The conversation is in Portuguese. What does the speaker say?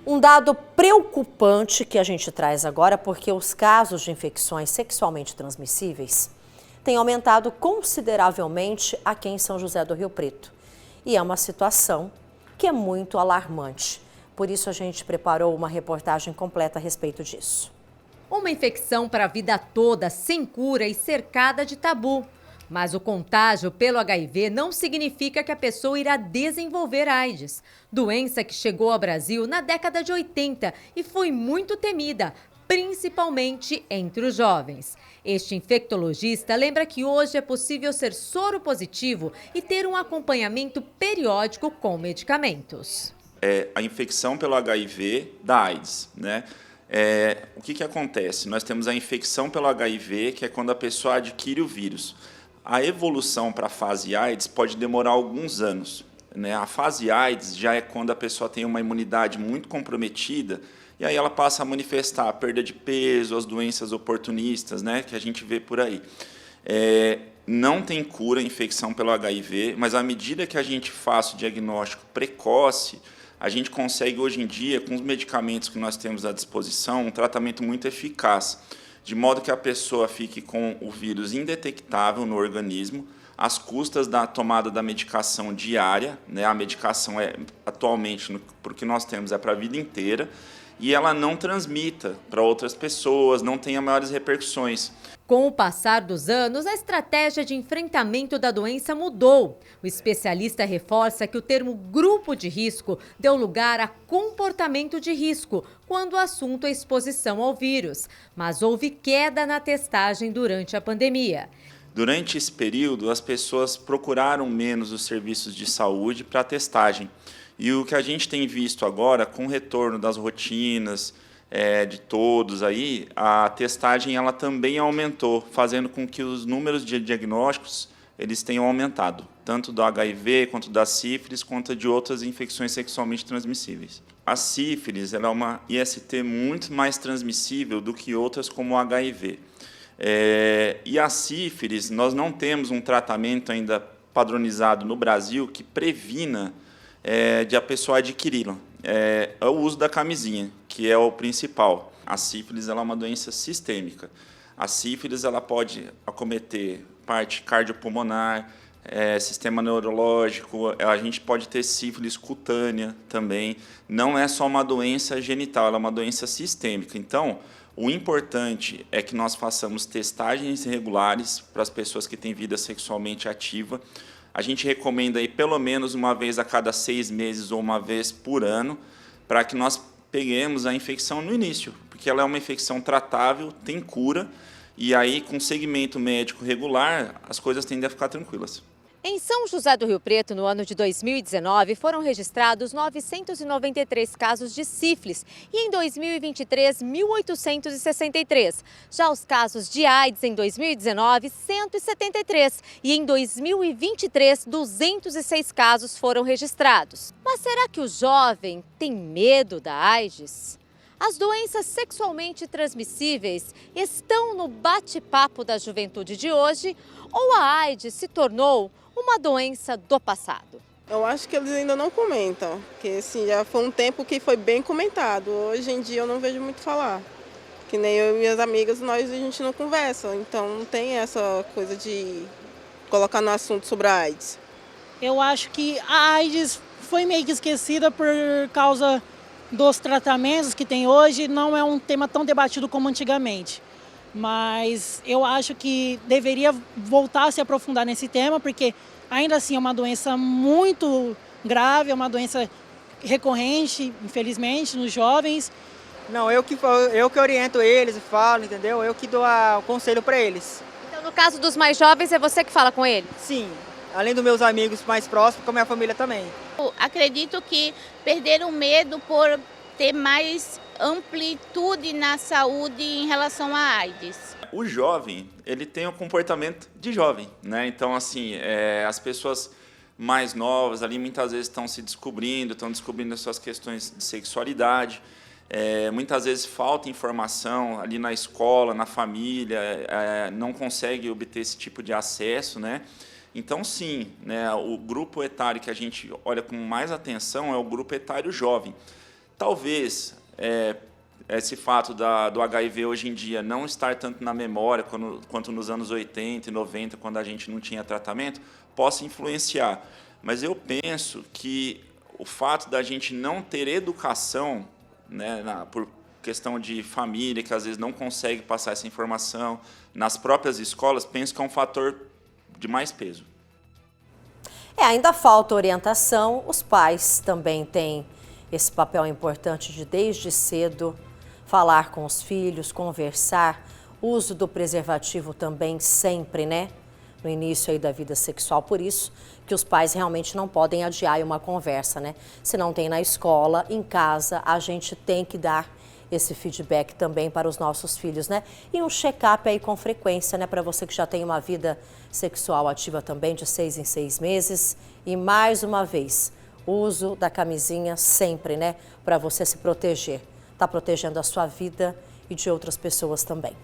Um dado preocupante que a gente traz agora, porque os casos de infecções sexualmente transmissíveis têm aumentado consideravelmente aqui em São José do Rio Preto. E é uma situação que é muito alarmante. Por isso a gente preparou uma reportagem completa a respeito disso. Uma infecção para a vida toda, sem cura e cercada de tabu. Mas o contágio pelo HIV não significa que a pessoa irá desenvolver AIDS. Doença que chegou ao Brasil na década de 80 e foi muito temida, principalmente entre os jovens. Este infectologista lembra que hoje é possível ser soro positivo e ter um acompanhamento periódico com medicamentos. A infecção pelo HIV da AIDS, né? O que acontece? Nós temos a infecção pelo HIV, que é quando a pessoa adquire o vírus. A evolução para a fase AIDS pode demorar alguns anos, né? A fase AIDS já é quando a pessoa tem uma imunidade muito comprometida e aí ela passa a manifestar a perda de peso, as doenças oportunistas, né, que a gente vê por aí. Não tem cura a infecção pelo HIV, mas à medida que a gente faz o diagnóstico precoce, a gente consegue hoje em dia, com os medicamentos que nós temos à disposição, um tratamento muito eficaz, de modo que a pessoa fique com o vírus indetectável no organismo, às custas da tomada da medicação diária, né? A medicação atualmente, porque nós temos, é para a vida inteira, e ela não transmita para outras pessoas, não tenha maiores repercussões. Com o passar dos anos, a estratégia de enfrentamento da doença mudou. O especialista reforça que o termo grupo de risco deu lugar a comportamento de risco, quando o assunto é exposição ao vírus. Mas houve queda na testagem durante a pandemia. Durante esse período, as pessoas procuraram menos os serviços de saúde para a testagem. E o que a gente tem visto agora, com o retorno das rotinas, de todos aí, a testagem ela também aumentou, fazendo com que os números de diagnósticos eles tenham aumentado, tanto do HIV, quanto da sífilis, quanto de outras infecções sexualmente transmissíveis. A sífilis ela é uma IST muito mais transmissível do que outras como o HIV. E a sífilis, nós não temos um tratamento ainda padronizado no Brasil que previna de a pessoa adquiri-la. É o uso da camisinha, que é o principal. A sífilis ela é uma doença sistêmica. A sífilis ela pode acometer parte cardiopulmonar, sistema neurológico, a gente pode ter sífilis cutânea também. Não é só uma doença genital, ela é uma doença sistêmica. Então, o importante é que nós façamos testagens regulares para as pessoas que têm vida sexualmente ativa. A gente recomenda aí pelo menos uma vez a cada 6 meses ou uma vez por ano, para que nós peguemos a infecção no início, porque ela é uma infecção tratável, tem cura, e aí com segmento médico regular, as coisas tendem a ficar tranquilas. Em São José do Rio Preto, no ano de 2019, foram registrados 993 casos de sífilis e em 2023, 1.863. Já os casos de AIDS em 2019, 173 e em 2023, 206 casos foram registrados. Mas será que o jovem tem medo da AIDS? As doenças sexualmente transmissíveis estão no bate-papo da juventude de hoje ou a AIDS se tornou uma doença do passado? Eu acho que eles ainda não comentam, porque assim, já foi um tempo que foi bem comentado. Hoje em dia eu não vejo muito falar. Que nem eu e minhas amigas, a gente não conversa, então não tem essa coisa de colocar no assunto sobre a AIDS. Eu acho que a AIDS foi meio que esquecida por causa dos tratamentos que tem hoje, não é um tema tão debatido como antigamente. Mas eu acho que deveria voltar a se aprofundar nesse tema, porque ainda assim é uma doença muito grave, é uma doença recorrente, infelizmente, nos jovens. Não, eu que oriento eles e falo, entendeu? Eu que dou o conselho para eles. Então, no caso dos mais jovens, é você que fala com eles? Sim, além dos meus amigos mais próximos, com a minha família também. Eu acredito que perderam medo por ter mais amplitude na saúde em relação à AIDS. O jovem, ele tem um comportamento de jovem, né? Então, assim, as pessoas mais novas ali muitas vezes estão se descobrindo, estão descobrindo as suas questões de sexualidade. Muitas vezes falta informação ali na escola, na família, não consegue obter esse tipo de acesso, né? Então, sim, né, o grupo etário que a gente olha com mais atenção é o grupo etário jovem. Talvez esse fato do HIV hoje em dia não estar tanto na memória quanto nos anos 80 e 90, quando a gente não tinha tratamento, possa influenciar. Mas eu penso que o fato da gente não ter educação, né, por questão de família, que às vezes não consegue passar essa informação nas próprias escolas, penso que é um fator de mais peso. Ainda falta orientação, os pais também têm esse papel importante de, desde cedo, falar com os filhos, conversar, uso do preservativo também sempre, né? No início aí da vida sexual, por isso que os pais realmente não podem adiar uma conversa, né? Se não tem na escola, em casa, a gente tem que dar esse feedback também para os nossos filhos, né? E um check-up aí com frequência, né? Para você que já tem uma vida sexual ativa também, de 6 em 6 meses. E mais uma vez, uso da camisinha sempre, né? Para você se proteger. Tá protegendo a sua vida e de outras pessoas também.